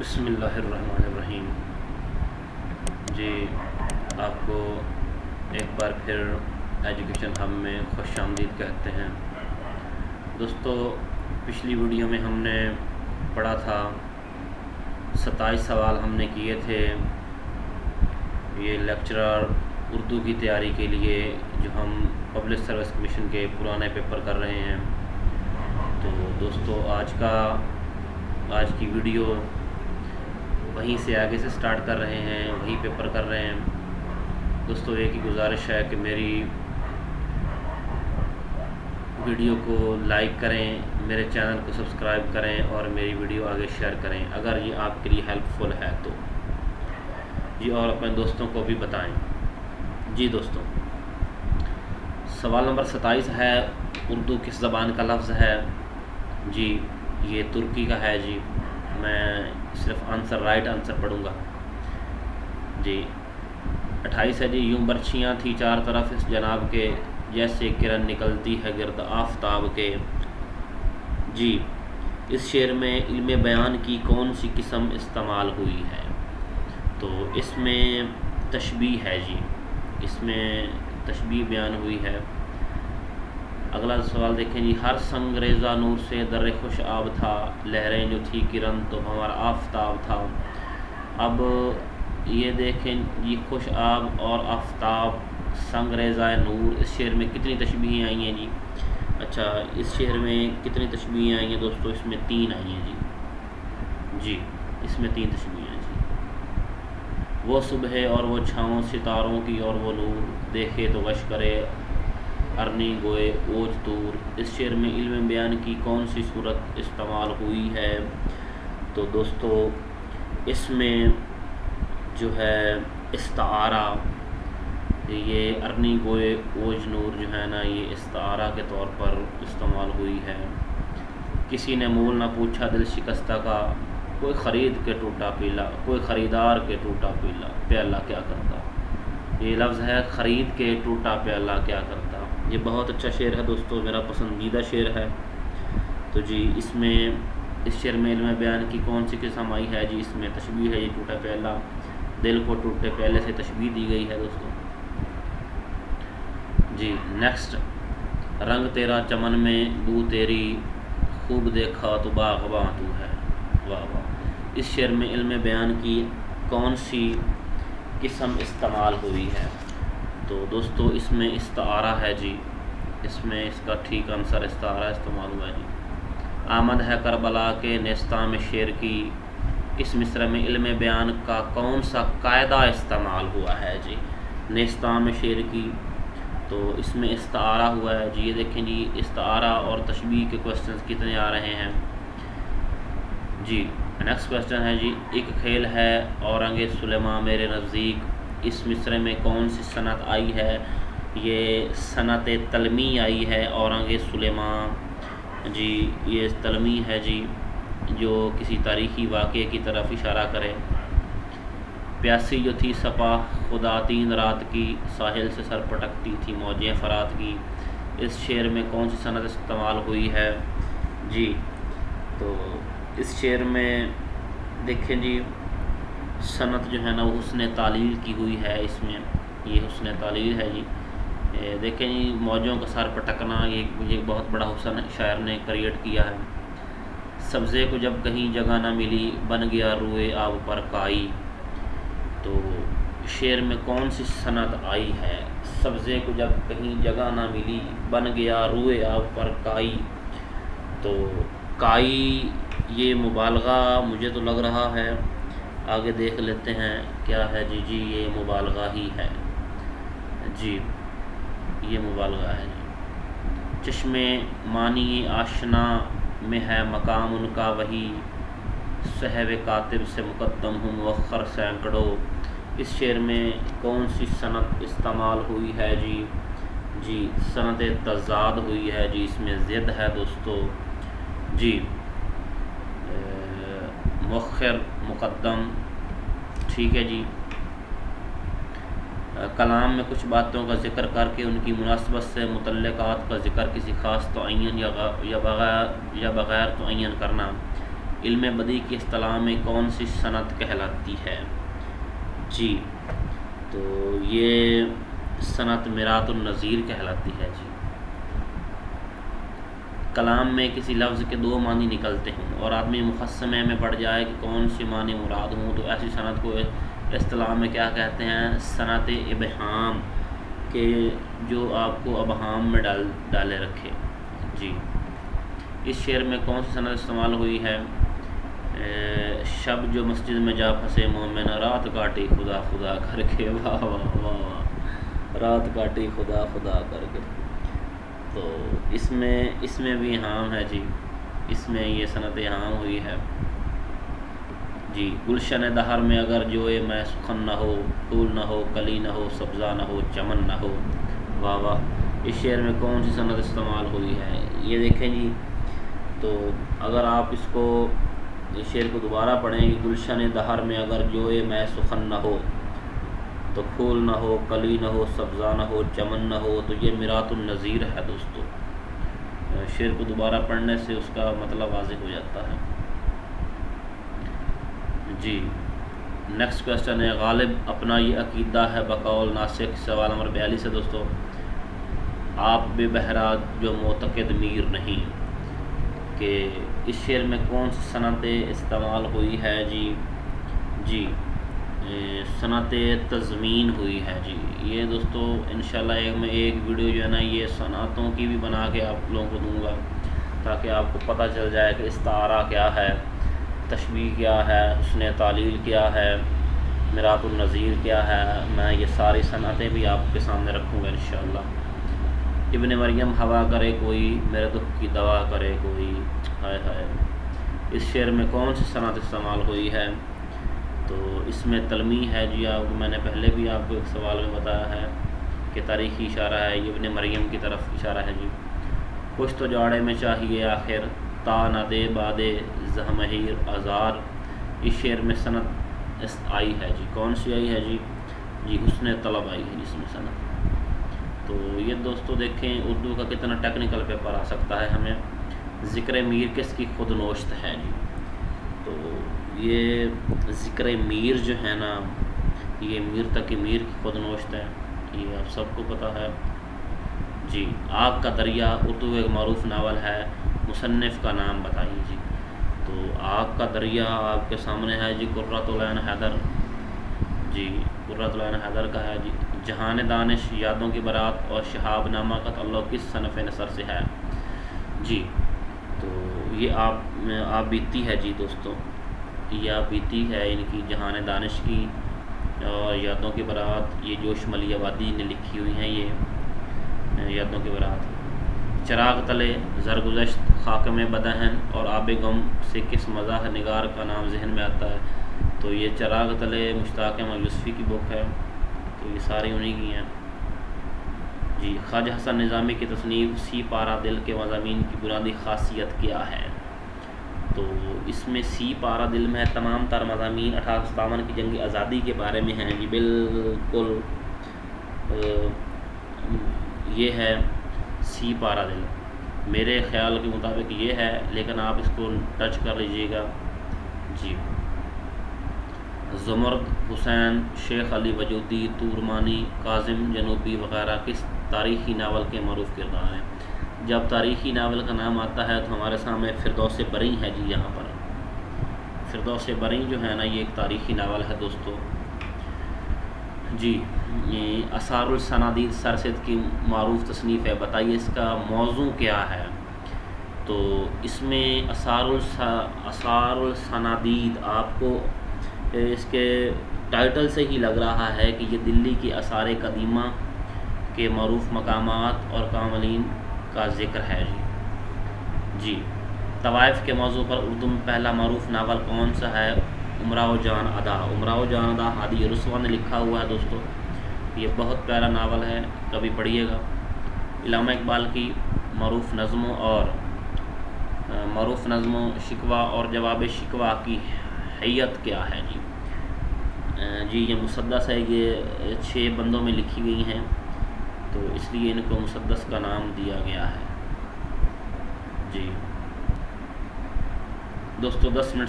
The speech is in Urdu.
بسم اللہ الرحمن الرحیم۔ جی، آپ کو ایک بار پھر ایجوکیشن ہب میں خوش آمدید کہتے ہیں۔ دوستو، پچھلی ویڈیو میں ہم نے پڑھا تھا 27 سوال ہم نے کیے تھے یہ لیکچرر اردو کی تیاری کے لیے، جو ہم پبلک سروس کمیشن کے پرانے پیپر کر رہے ہیں۔ تو دوستو، آج کی ویڈیو وہیں سے آگے سے سٹارٹ کر رہے ہیں، وہی پیپر کر رہے ہیں۔ دوستو، ایک ہی گزارش ہے کہ میری ویڈیو کو لائک کریں، میرے چینل کو سبسکرائب کریں اور میری ویڈیو آگے شیئر کریں اگر یہ آپ کے لیے ہیلپ فل ہے تو جی، اور اپنے دوستوں کو بھی بتائیں۔ جی دوستو، سوال نمبر 27 ہے، اردو کس زبان کا لفظ ہے؟ جی، یہ ترکی کا ہے۔ جی، میں صرف رائٹ آنسر پڑھوں گا۔ جی، 28 ہے جی، یوں برچھیاں تھی چار طرف اس جناب کے، جیسے کرن نکلتی ہے گرد آفتاب کے۔ جی، اس شعر میں علم بیان کی کون سی قسم استعمال ہوئی ہے؟ تو اس میں تشبیہ ہے۔ جی، اس میں تشبیہ بیان ہوئی ہے۔ اگلا سوال دیکھیں جی، ہر سنگ ریزہ نور سے در خوش آب تھا، لہریں جو تھی کرن تو ہمارا آفتاب تھا۔ اب یہ دیکھیں جی، خوش آب اور آفتاب، سنگ ریزہ نور، اس شعر میں کتنی تشبیہیں آئی ہیں جی؟ اچھا، اس شعر میں کتنی تشبیہیں آئی ہیں دوستو؟ اس میں 3 آئی ہیں جی۔ جی، اس میں 3 تشبیہیں ہیں جی۔ وہ صبح اور وہ چھاؤں ستاروں کی اور وہ نور، دیکھے تو غش کرے ارنی گوئے اوج طور۔ اس شعر میں علم بیان کی کون سی صورت استعمال ہوئی ہے؟ تو دوستو، اس میں جو ہے استعارہ، یہ ارنی گوئے اوج نور جو ہے نا، یہ استعارہ کے طور پر استعمال ہوئی ہے۔ کسی نے مول نہ پوچھا دل شکستہ کا، کوئی خرید کے ٹوٹا پیلا، کوئی خریدار کے ٹوٹا پیالہ کیا کرتا۔ یہ لفظ ہے خرید کے ٹوٹا پیالہ کیا کرتا۔ یہ بہت اچھا شعر ہے دوستو، میرا پسندیدہ شعر ہے۔ تو جی، اس شعر میں علم بیان کی کون سی قسم آئی ہے؟ جی، اس میں تشبیہ ہے، یہ ٹوٹا پیالہ، دل کو ٹوٹے پیالے سے تشبیہ دی گئی ہے دوستو۔ جی، نیکسٹ، رنگ تیرا چمن میں بو تیری، خوب دیکھا تو باغباں تو ہے۔ واہ واہ۔ اس شعر میں علم بیان کی کون سی قسم استعمال ہوئی ہے؟ تو دوستو، اس میں استعارہ ہے جی، اس میں اس کا ٹھیک آنسر استعارہ استعمال ہوا ہے جی۔ آمد ہے کربلا کے نیستان شعر کی، اس مصرع میں علم بیان کا کون سا قاعدہ استعمال ہوا ہے جی؟ نیستان شعر کی، تو اس میں استعارہ ہوا ہے جی۔ یہ دیکھیں جی، استعارہ اور تشبیہ کے کوسچنز کتنے آ رہے ہیں جی۔ نیکسٹ کوسچن ہے جی، ایک کھیل ہے اورنگ سلیماں میرے نزدیک، اس مصرع میں کون سی صنعت آئی ہے؟ یہ صنعت تلمی آئی ہے اورنگ سلیماں۔ جی، یہ تلمی ہے جی، جو کسی تاریخی واقعے کی طرف اشارہ کرے۔ پیاسی جو تھی سپاہ خدا 3 رات کی، ساحل سے سر پٹکتی تھی موجیں فرات کی۔ اس شعر میں کون سی صنعت استعمال ہوئی ہے؟ جی، تو اس شعر میں دیکھیں جی، صنعت جو ہے نا وہ حسن تعلیل کی ہوئی ہے۔ اس میں یہ حسن تعلیل ہے جی۔ دیکھیں جی، موجوں کا سر پٹکنا، یہ بہت بڑا حسن شاعر نے کریٹ کیا ہے۔ سبزے کو جب کہیں جگہ نہ ملی، بن گیا روئے آب پر کائی۔ تو شعر میں کون سی صنعت آئی ہے؟ سبزے کو جب کہیں جگہ نہ ملی، بن گیا روئے آب پر کائی۔ تو کائی، یہ مبالغہ مجھے تو لگ رہا ہے، آگے دیکھ لیتے ہیں کیا ہے جی۔ جی، یہ مبالغہ ہی ہے جی، یہ مبالغہ ہے جی۔ چشم معنی آشنا میں ہے مقام ان کا وہی، صحب کاتب سے مقدم ہوں مؤخر سینکڑوں۔ اس شعر میں کون سی صنعت استعمال ہوئی ہے جی؟ جی، صنعت تضاد ہوئی ہے جی، اس میں ضد ہے دوستو۔ جی، مؤخر مقدم، ٹھیک ہے جی۔ کلام میں کچھ باتوں کا ذکر کر کے ان کی مناسبت سے متعلقات کا ذکر کسی خاص تعین یا بغیر تعین کرنا۔ علم بدیع کی اصطلاح میں کون سی صنعت کہلاتی ہے؟ جی تو یہ صنعت میراث النظیر کہلاتی ہے جی۔ کلام میں کسی لفظ کے دو معنی نکلتے ہوں اور آدمی مقسمے میں پڑ جائے کہ کون سی معنی مراد ہوں، تو ایسی صنعت کو اصطلاح میں کیا کہتے ہیں؟ صنعت ابہام، کہ جو آپ کو ابہام میں ڈالے رکھے جی۔ اس شعر میں کون سی صنعت استعمال ہوئی ہے؟ شب جو مسجد میں جا پھنسے مومن، رات کاٹی خدا خدا کر کے، واہ واہ واہ واہ، رات کاٹی خدا خدا کر کے۔ تو اس میں بھی ہام ہے جی، اس میں یہ صنعت ہام ہوئی ہے جی۔ گلشن دہر میں اگر جوئے میں سخن نہ ہو، پھول نہ ہو، کلی نہ ہو، سبزہ نہ ہو، چمن نہ ہو، واہ واہ۔ اس شعر میں کون سی صنعت استعمال ہوئی ہے؟ یہ دیکھیں جی، تو اگر آپ اس شعر کو دوبارہ پڑھیں کہ گلشن دہر میں اگر جوئے میں سخن نہ ہو، تو پھول نہ ہو، کلی نہ ہو، سبزہ نہ ہو، چمن نہ ہو، تو یہ میراث النظیر ہے دوستو۔ شعر کو دوبارہ پڑھنے سے اس کا مطلب واضح ہو جاتا ہے جی۔ نیکسٹ کویسچن ہے، غالب اپنا یہ عقیدہ ہے بقول ناسخ، سوال نمبر 42 ہے دوستو۔ آپ بے بہرا جو معتقد میر نہیں، کہ اس شعر میں کون سی صنعت استعمال ہوئی ہے جی صنعت تضمین ہوئی ہے جی۔ یہ دوستو انشاءاللہ میں ایک ویڈیو جو ہے نا یہ صنعتوں کی بھی بنا کے آپ لوگوں کو دوں گا، تاکہ آپ کو پتہ چل جائے کہ استعارہ کیا ہے، تشبیہ کیا ہے، حسن تعلیل کیا ہے، میراث النظیر کیا ہے۔ میں یہ ساری صنعتیں بھی آپ کے سامنے رکھوں گا انشاءاللہ۔ ابن مریم ہوا کرے کوئی، میرے دکھ کی دوا کرے کوئی، ہائے ہائے۔ اس شعر میں کون سی صنعت استعمال ہوئی ہے؟ تو اس میں تلمیح ہے جی۔ میں نے پہلے بھی آپ کو ایک سوال میں بتایا ہے کہ تاریخی اشارہ ہے، یہ ابن مریم کی طرف اشارہ ہے جی۔ کچھ تو جاڑے میں چاہیے آخر، تا نہ دے بادے زہمہیر آزار۔ اس شعر میں صنعت آئی ہے جی، کون سی آئی ہے جی حسن طلب آئی ہے جس میں صنعت۔ تو یہ دوستو دیکھیں اردو کا کتنا ٹیکنیکل پیپر آ سکتا ہے ہمیں۔ ذکر میر کس کی خود نوشت ہے جی؟ تو یہ ذکر میر جو ہے نا، یہ میر تقی میر کی خود نوشت ہے، یہ آپ سب کو پتہ ہے جی۔ آگ کا دریا اردو ایک معروف ناول ہے، مصنف کا نام بتائیے جی۔ تو آگ کا دریا آپ کے سامنے ہے جی، قرۃ العین حیدر جی، قرۃ العین حیدر کا ہے جی۔ جہان دانش، یادوں کی بارات اور شہاب نامہ کا تعلق کس صنف نثر سے ہے جی؟ تو یہ آپ بیتی ہے جی دوستو، یہ آپ بیتی ہے ان کی، جہان دانش کی اور یادوں کی بارات، یہ جوش ملی آبادی نے لکھی ہوئی ہیں یہ یادوں کی بارات۔ چراغ تلے، زرگزشت، خاک میں بدہن اور آب غم سے کس مزاح نگار کا نام ذہن میں آتا ہے؟ تو یہ چراغ تلے مشتاق احمد یوسفی کی بک ہے، تو یہ ساری انہی کی ہیں جی۔ خواجہ حسن نظامی کی تصنیف سی پارہ دل کے مضامین کی بنیادی خاصیت کیا ہے؟ تو اس میں سی پارہ دل میں تمام تر مضامین 1857 کی جنگ آزادی کے بارے میں ہیں جی، بالکل یہ ہے سی پارہ دل، میرے خیال کے مطابق یہ ہے، لیکن آپ اس کو ٹچ کر لیجئے گا جی۔ زمرد، حسین، شیخ علی وجودی، تورمانی، کاظم جنوبی وغیرہ کس تاریخی ناول کے معروف کردار ہیں؟ جب تاریخی ناول کا نام آتا ہے تو ہمارے سامنے فردوس بری ہے جی۔ یہاں پر فردوس بری جو ہے نا یہ ایک تاریخی ناول ہے دوستو جی۔ اثار الصنادید سرسید کی معروف تصنیف ہے، بتائیے اس کا موضوع کیا ہے؟ تو اس میں اثار الصنادید آپ کو اس کے ٹائٹل سے ہی لگ رہا ہے کہ یہ دلی کی آثار قدیمہ کے معروف مقامات اور کاملین کا ذکر ہے جی۔ طوائف کے موضوع پر اردو میں پہلا معروف ناول کون سا ہے؟ امراؤ جان ادا۔ امراؤ جان ادا ہادی رسوا نے لکھا ہوا ہے دوستو، یہ بہت پیارا ناول ہے، کبھی پڑھیے گا۔ علامہ اقبال کی معروف نظموں شکوہ اور جواب شکوہ کی حیت کیا ہے جی؟ یہ مسدس ہے، یہ 6 بندوں میں لکھی گئی ہیں، تو اس لیے ان کو مسدس کا نام دیا گیا ہے جی۔ دوستو 10 منٹ